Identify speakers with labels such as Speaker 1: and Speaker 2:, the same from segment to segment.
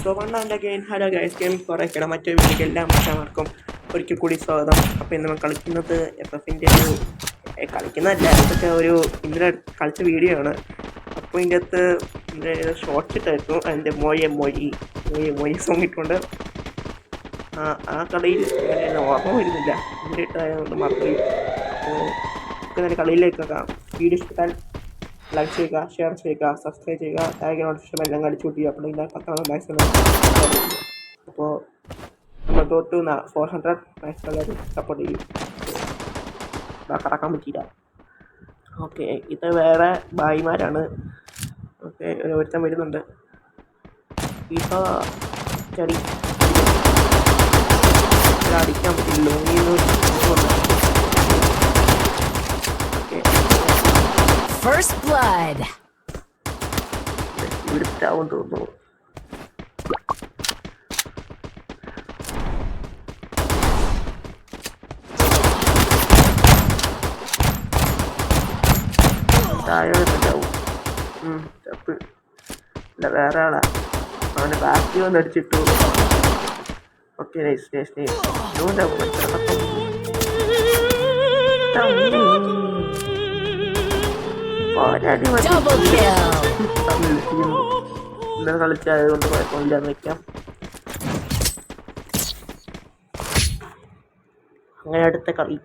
Speaker 1: So വണ്ണാൻ്റെ game hello guys game കുറേ കിട മറ്റൊരു വീഡിയോക്ക് എല്ലാ മച്ചാമാർക്കും ഒരിക്കൽ കൂടി സ്വാഗതം. അപ്പോൾ ഇന്ന് നമ്മൾ കളിക്കുന്നത് FFൻ്റെ ഒരു കളിക്കുന്നതല്ല, ഇതൊക്കെ ഒരു ഇന്നലെ കളിച്ച വീഡിയോ ആണ്. അപ്പോൾ ഇതിൻ്റെ അകത്ത് ഷോർട്ട്സ് ഇട്ടായിരുന്നു, അതിൻ്റെ മൊഴി സോങ് ഇട്ടുകൊണ്ട് ആ കളിയിൽ അങ്ങനെ ഓർമ്മ വരുന്നില്ല, ഇന്നലെ ഇട്ടായതുകൊണ്ട് മറന്നുപോയി. അപ്പോൾ നമുക്ക് തന്നെ കളിയിലേക്കൊക്കെ വീഡിയോ ഇഷ്ടപ്പെട്ടാൽ ലൈക്ക് ചെയ്യുക, ഷെയർ ചെയ്യുക, സബ്സ്ക്രൈബ് ചെയ്യുക, ടാഗ് നോട്ടിഫിക്കേഷൻ എല്ലാം കളിച്ചു കൂട്ടി. അപ്പോൾ ഇതിൻ്റെ 10 മാക്സിമം. അപ്പോൾ നമ്മൾ തൊട്ട് 400 മാക്സിമം എല്ലാവരും സപ്പോർട്ട് ചെയ്യും. കടക്കാൻ പറ്റിയില്ല. ഓക്കെ, ഇത് വേറെ ഭായിമാരാണ്. ഓക്കെ, ഒരുത്തം വരുന്നുണ്ട്. ഇപ്പോൾ ചെടി അടിക്കാൻ പറ്റില്ല.
Speaker 2: First blood.
Speaker 1: ഇവിടുത്താവും തോന്നുന്നു. താഴെത്താവും. ചപ്പ് ഇല്ല, വേറെ ആളാ. അവൻ്റെ ബാക്കി വന്ന് അടിച്ചിട്ടു. Okay, nice nice nice. ഇന്നലെ കളിച്ചായതുകൊണ്ട് കുഴപ്പമില്ലാന്ന് വെക്കാം. അങ്ങനെ അടുത്ത കളി.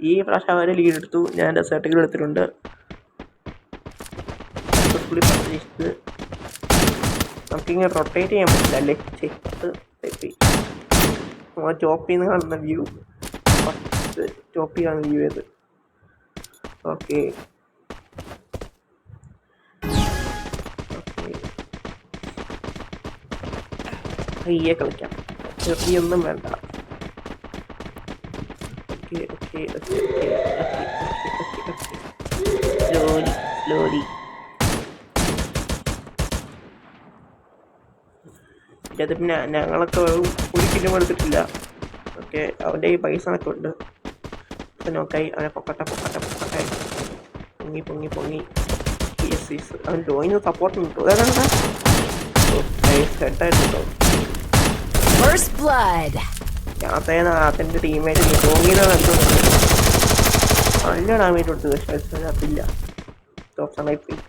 Speaker 1: ഈ പ്രാവശ്യം അവരെ ലീഡ് എടുത്തു, ഞാൻ എൻ്റെ സർട്ടിഫിക്കറ്റ് എടുത്തിട്ടുണ്ട്. നമുക്കിങ്ങനെ റൊട്ടേറ്റ് ചെയ്യാൻ പറ്റില്ല അല്ലേ? ടോപ്പിൽ നിന്ന് കാണുന്ന വ്യൂ, ഫസ്റ്റ് ടോപ്പിൽ കാണുന്ന വ്യൂ ഏത്? ഓക്കെ പയ്യെ കളിക്കാം, ചെറിയൊന്നും വേണ്ട. Okay okay okay slowly slowly. ഇത് പിന്നെ ഞങ്ങളൊക്കെ ഒരു കിലോ എടുത്തിട്ടില്ല. ഓക്കെ, അവൻ്റെ ഈ പൈസ ഒക്കെ ഉണ്ട്. നോക്കായി അവനെ പൊക്കട്ടെ പൊങ്ങി പൊങ്ങി പൊങ്ങി. അവൻ ഡ്രോയിന് സപ്പോർട്ട് കിട്ടും. ഹെഡായിട്ടുണ്ടോ? അതിൻ്റെ ടീമേറ്റ് ഡ്രോയിനെ നല്ല ഡാമേജ് കൊടുത്തു. പക്ഷേ അതില്ല, ടോപ്സണായി പോയി.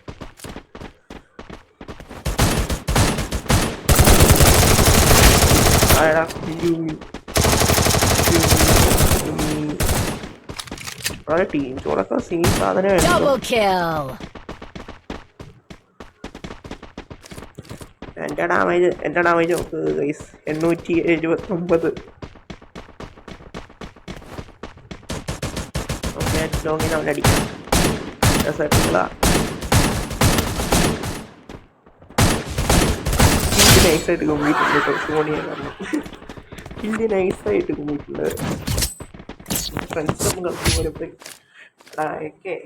Speaker 1: ടീം ചോടൊക്കെ സീൻ സാധനം. എൻ്റെ ഡാമേജ് നോക്ക് ഗൈസ്, 879. ഓക്കെ, ലോങ്ങിന് അവൻ അടിക്കാം. നൈസായിട്ട് കുമ്പിട്ടുണ്ട്. സോണിയാണ് കില്ല് നൈസായിട്ട് കുമ്പിട്ടുണ്ട്. ഫ്രണ്ട്സൊന്നും കളിക്കുമ്പോൾ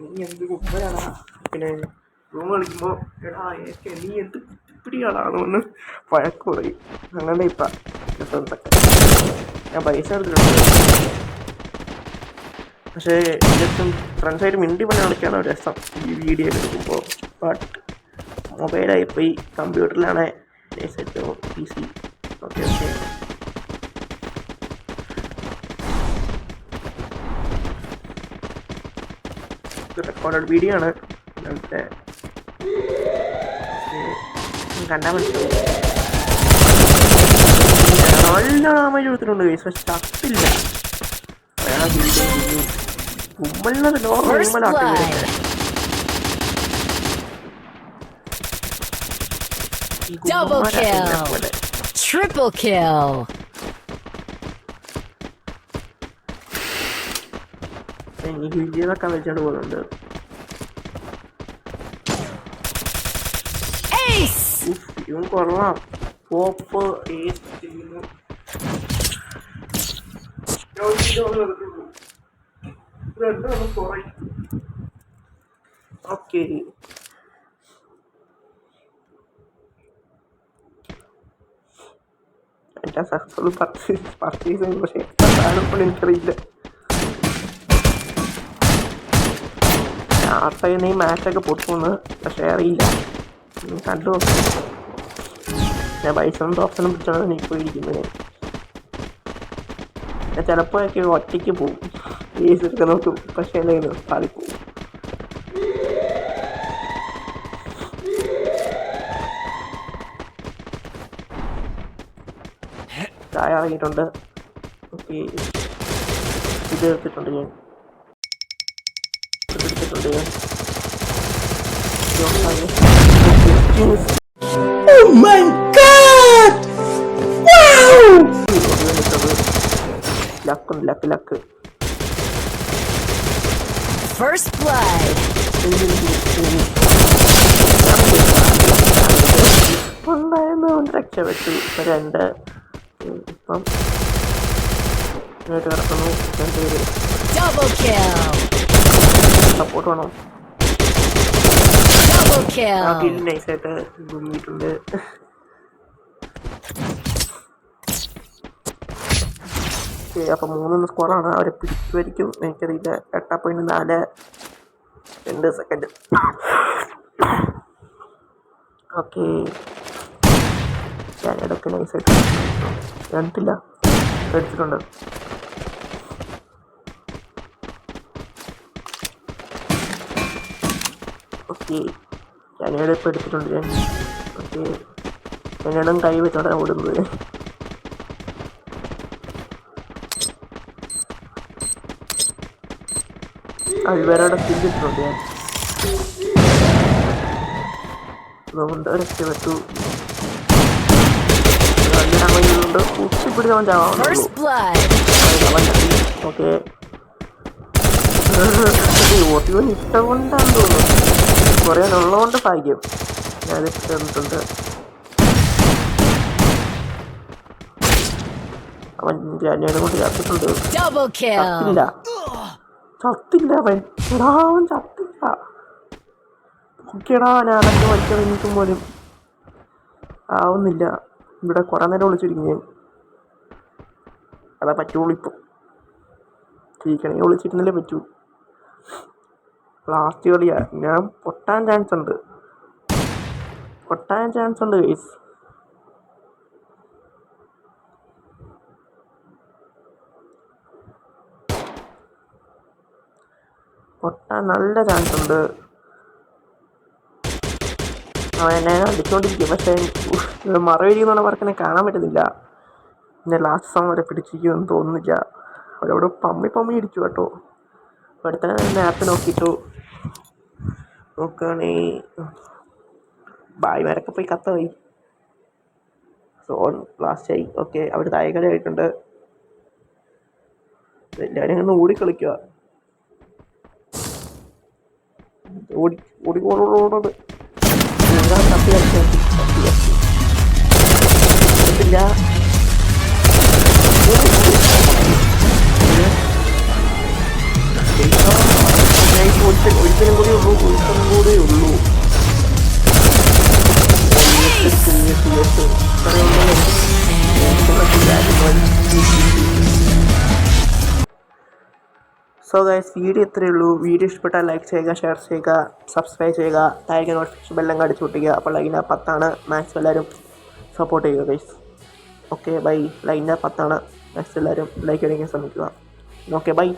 Speaker 1: നീ എന്ത് കുമ്പനാണ്. പിന്നെ റൂം കളിക്കുമ്പോൾ എടാ നീ എന്ത് പിടികളാണെന്ന് വഴക്ക് പറയും. അങ്ങനെ ഇപ്പം ഫ്രണ്ട്സൊക്കെ ഞാൻ പൈസ എടുത്തിട്ടുണ്ട്. പക്ഷേ ഇതിലും ഫ്രണ്ട്സായിട്ട് മിണ്ടി പോലെ കളിക്കാനോ രസം ഈ വീഡിയോ എടുക്കുമ്പോൾ. ബട്ട് മൊബൈലായിപ്പോയി, കമ്പ്യൂട്ടറിലാണ് നൈസായിട്ട് PC. Okay okay, recorded video ആണ്. അങ്ങനത്തെ കണ്ടാൽ മനസ്സിലാവും. നല്ല ഡാമേജ് കൊടുത്തിട്ടുണ്ട് ഗൈസ്, പക്ഷെ ചത്തില്ല. കുമ്മലിനത് നോർമലാക്കി.
Speaker 2: Double kill. Triple kill.
Speaker 1: ഹിജിയൊക്കെ വെച്ചോണ്ട് പോകുന്നുണ്ട്. ഇവൻ കൊള്ളാം. പോപ്പ് ചെയ്യുന്നു. ഓക്കെ, എൻ്റെ സക്സസ്ഫുൾ പർച്ചേസ്. പക്ഷേ ഇപ്പോൾ എനിക്കറിയില്ല. ആ ടൈം ഈ മാച്ചൊക്കെ പൊട്ടുമെന്ന്, പക്ഷേ അറിയില്ല. കണ്ടു നോക്കാം. ഞാൻ ബൈസണും ടോപ്സണും പിടിച്ചാണ് ഇപ്പോൾ ഇരിക്കുന്നത്. ഞാൻ ചിലപ്പോഴൊക്കെ ഒറ്റയ്ക്ക് പോകും, കേസ് എടുക്കാൻ നോക്കും, പക്ഷേ എന്തെങ്കിലും പാളിപ്പോവും. ചായ ഇറങ്ങിയിട്ടുണ്ട്. ഓക്കെ, ഇത് എടുത്തിട്ടുണ്ട് ഞാൻ, എടുത്തിട്ടുണ്ട് ഞാൻ. Oh my God! Wow! Luck.
Speaker 2: First blood.
Speaker 1: ഉണ്ടായിരുന്നു, രക്ഷപ്പെട്ടു. 2 ഇപ്പം കിടക്കുന്നു. 2 പേര്
Speaker 2: Double kill.
Speaker 1: സപ്പോർട്ട് വേണം.
Speaker 2: Double kill.
Speaker 1: നൈസായിട്ട് മുങ്ങിയിട്ടുണ്ട്. അപ്പം 3 സ്കോറാണ്. അവരെ പിടിക്കുമായിരിക്കും, എനിക്കറിയില്ല. 8.42 സെക്കൻഡ്. ഓക്കെ, ഞാനിടയ്ക്ക് നൈസായിട്ട് കണ്ടില്ല, എടുത്തിട്ടുണ്ട്. ഓക്കെ, ഞാനിവിടെ ഇപ്പോൾ എടുത്തിട്ടുണ്ട് ഞാൻ. ഓക്കെ, ഞാനും കൈ വെച്ചോടെ ഓടുന്നത്. അഴുവേരയുടെ സ്കില്ലിട്ടുണ്ട് ഞാൻ, അതുകൊണ്ട് രക്ഷപ്പെട്ടു. ണ്ട് ഉച്ചിപ്പിടി അവൻ ചാവാൻ. ഓക്കെ, ഓട്ടിവൻ ഇഷ്ടം കൊണ്ടാണ് തോന്നുന്നു, കുറേ ഉള്ളതുകൊണ്ട് ഭാഗ്യം ഞാനിത് തന്നിട്ടുണ്ട്. അവൻ ഞാനും കൊണ്ട് ചത്തിട്ടുണ്ട്. ചത്തില്ല അവൻ, അവൻ ചത്തില്ല. ഓക്കേടാ, ഞാനൊക്കെ വലിക്കാൻ എനിക്കും പോലും ആവുന്നില്ല. ഇവിടെ കുറേ നേരം വിളിച്ചിരിക്കും ഞാൻ, അതാ പറ്റുള്ളൂ. ഇപ്പം ജയിക്കണമെങ്കിൽ വിളിച്ചിരുന്നല്ലേ പറ്റൂ. ലാസ്റ്റ് കളിയാ, ഞാൻ പൊട്ടാൻ ചാൻസ് ഉണ്ട് ഗൈസ്. പൊട്ടാൻ നല്ല ചാൻസ് ഉണ്ട്. അവൻ എന്നെ അടിച്ചുകൊണ്ടിരിക്കും, പക്ഷേ മറവഴിയെന്ന് പറഞ്ഞ വർക്കിനെ കാണാൻ പറ്റുന്നില്ല. എന്നെ ലാസ്റ്റ് സമയം വരെ പിടിച്ചിരിക്കുമെന്ന് തോന്നുന്നില്ല. അവരോട് പമ്മി ഇടിച്ചു കേട്ടോ. അപ്പോൾ അടുത്ത ആപ്പ് നോക്കിയിട്ടു നോക്കുകയാണേ ഭായിമാരൊക്കെ പോയി കത്തമായി. സോൺ ലാസ്റ്റായി. ഓക്കെ, അവിടെ തായകളി ആയിട്ടുണ്ട്. എല്ലാവരും അങ്ങനെ ഓടിക്കളിക്കുക. ഓടിക്കോളോട് തപ്പി കളിച്ചില്ല. ഒരിക്കലും കൂടെ ഉള്ളൂ. സോ ഗൈസ്, വീഡിയോ ഇത്രയേ ഉള്ളൂ. വീഡിയോ ഇഷ്ടപ്പെട്ടാൽ ലൈക്ക് ചെയ്യുക, ഷെയർ ചെയ്യുക, സബ്സ്ക്രൈബ് ചെയ്യുക, താഴെ നോട്ടിഫിക്കേഷൻ ബെല്ലം അടിച്ചു പൊട്ടിക്കുക. അപ്പോൾ ലൈന 10 മാക്സ് എല്ലാവരും സപ്പോർട്ട് ചെയ്യുക ഗൈസ്. Okay bye. ലൈന 10 മാക്സ് എല്ലാവരും ലൈക്ക് അടിക്കാൻ ശ്രമിക്കുക. Okay by.